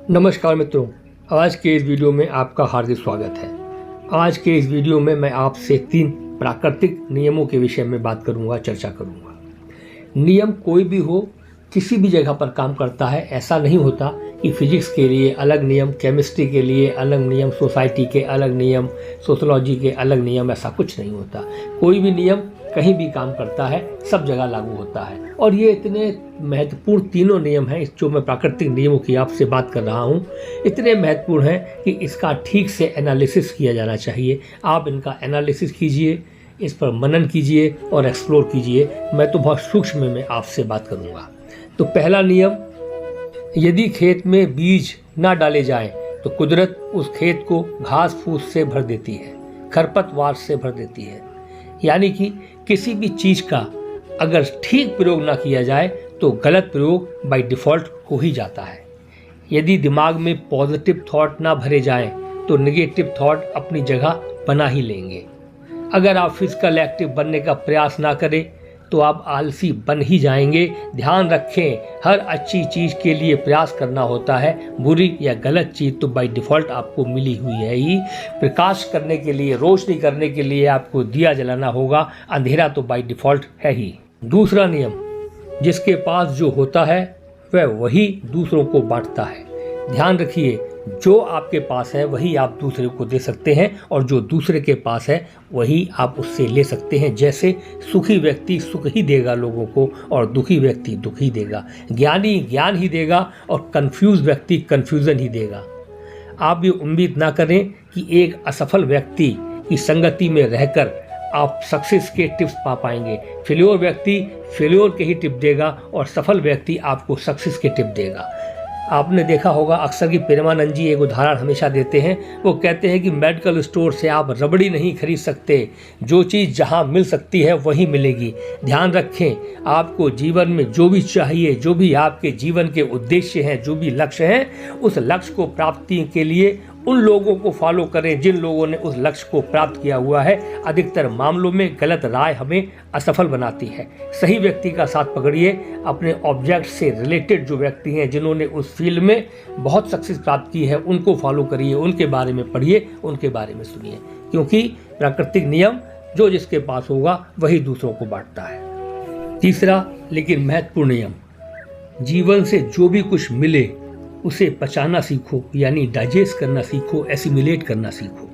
नमस्कार मित्रों, आज के इस वीडियो में आपका हार्दिक स्वागत है। आज के इस वीडियो में मैं आपसे 3 प्राकृतिक नियमों के विषय में बात करूंगा, चर्चा करूंगा। नियम कोई भी हो, किसी भी जगह पर काम करता है। ऐसा नहीं होता कि फिजिक्स के लिए अलग नियम, केमिस्ट्री के लिए अलग नियम, सोसाइटी के अलग नियम, सोशोलॉजी के अलग नियम, ऐसा कुछ नहीं होता। कोई भी नियम कहीं भी काम करता है, सब जगह लागू होता है। और ये इतने महत्वपूर्ण तीनों नियम हैं, जो मैं प्राकृतिक नियमों की आपसे बात कर रहा हूँ, इतने महत्वपूर्ण हैं कि इसका ठीक से एनालिसिस किया जाना चाहिए। आप इनका एनालिसिस कीजिए, इस पर मनन कीजिए और एक्सप्लोर कीजिए। मैं तो बहुत सूक्ष्म में आपसे बात करूँगा। तो पहला नियम, यदि खेत में बीज ना डाले जाएं तो कुदरत उस खेत को घास फूस से भर देती है, खरपतवार से भर देती है। यानी कि किसी भी चीज़ का अगर ठीक प्रयोग ना किया जाए तो गलत प्रयोग बाय डिफ़ॉल्ट हो ही जाता है। यदि दिमाग में पॉजिटिव थॉट ना भरे जाएं तो नेगेटिव थॉट अपनी जगह बना ही लेंगे। अगर आप फिजिकल एक्टिव बनने का प्रयास ना करें तो आप आलसी बन ही जाएंगे। ध्यान रखें, हर अच्छी चीज़ के लिए प्रयास करना होता है। बुरी या गलत चीज़ तो बाय डिफ़ॉल्ट आपको मिली हुई है ही। प्रकाश करने के लिए, रोशनी करने के लिए आपको दिया जलाना होगा, अंधेरा तो बाय डिफ़ॉल्ट है ही। दूसरा नियम, जिसके पास जो होता है वह वही दूसरों को बांटता है। ध्यान रखिए, जो आपके पास है वही आप दूसरे को दे सकते हैं और जो दूसरे के पास है वही आप उससे ले सकते हैं। जैसे सुखी व्यक्ति सुख ही देगा लोगों को और दुखी व्यक्ति दुख ही देगा। ज्ञानी ज्ञान ही देगा और कंफ्यूज व्यक्ति कंफ्यूजन ही देगा। आप ये उम्मीद ना करें कि एक असफल व्यक्ति की संगति में रहकर आप सक्सेस के टिप्स पा पाएंगे। फेल्योर व्यक्ति फेल्योर के ही टिप देगा और सफल व्यक्ति आपको सक्सेस के टिप देगा। आपने देखा होगा अक्सर कि प्रेमानंद जी एक उदाहरण हमेशा देते हैं। वो कहते हैं कि मेडिकल स्टोर से आप रबड़ी नहीं खरीद सकते, जो चीज़ जहां मिल सकती है वहीं मिलेगी। ध्यान रखें, आपको जीवन में जो भी चाहिए, जो भी आपके जीवन के उद्देश्य हैं, जो भी लक्ष्य हैं, उस लक्ष्य को प्राप्ति के लिए उन लोगों को फॉलो करें जिन लोगों ने उस लक्ष्य को प्राप्त किया हुआ है। अधिकतर मामलों में गलत राय हमें असफल बनाती है। सही व्यक्ति का साथ पकड़िए। अपने ऑब्जेक्ट से रिलेटेड जो व्यक्ति हैं, जिन्होंने उस फील्ड में बहुत सक्सेस प्राप्त की है, उनको फॉलो करिए, उनके बारे में पढ़िए, उनके बारे में सुनिए। क्योंकि प्राकृतिक नियम, जो जिसके पास होगा वही दूसरों को बांटता है। तीसरा लेकिन महत्वपूर्ण नियम, जीवन से जो भी कुछ मिले उसे पचाना सीखो, यानी डाइजेस्ट करना सीखो, एसिमिलेट करना सीखो।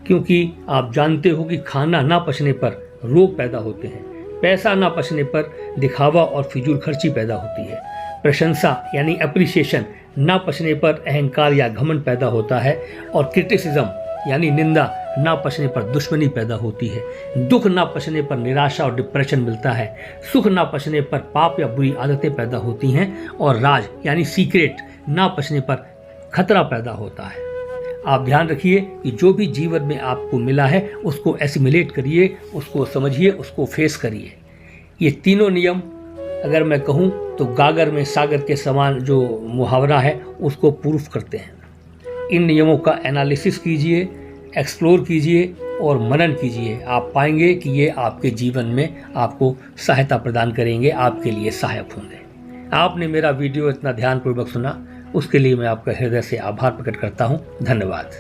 क्योंकि आप जानते हो कि खाना ना पचने पर रोग पैदा होते हैं, पैसा ना पचने पर दिखावा और फिजूल खर्ची पैदा होती है, प्रशंसा यानी अप्रिसिएशन ना पचने पर अहंकार या घमंड पैदा होता है, और क्रिटिसिज्म यानी निंदा ना पचने पर दुश्मनी पैदा होती है। दुख ना पचने पर निराशा और डिप्रेशन मिलता है। सुख ना पचने पर पाप या बुरी आदतें पैदा होती हैं, और राज यानी सीक्रेट ना पचने पर खतरा पैदा होता है। आप ध्यान रखिए कि जो भी जीवन में आपको मिला है उसको एसिमिलेट करिए, उसको समझिए, उसको फेस करिए। ये तीनों नियम अगर मैं कहूँ तो गागर में सागर के समान जो मुहावरा है उसको प्रूफ करते हैं। इन नियमों का एनालिसिस कीजिए, एक्सप्लोर कीजिए और मनन कीजिए। आप पाएंगे कि ये आपके जीवन में आपको सहायता प्रदान करेंगे, आपके लिए सहायक होंगे। आपने मेरा वीडियो इतना ध्यानपूर्वक सुना, उसके लिए मैं आपका हृदय से आभार प्रकट करता हूँ। धन्यवाद।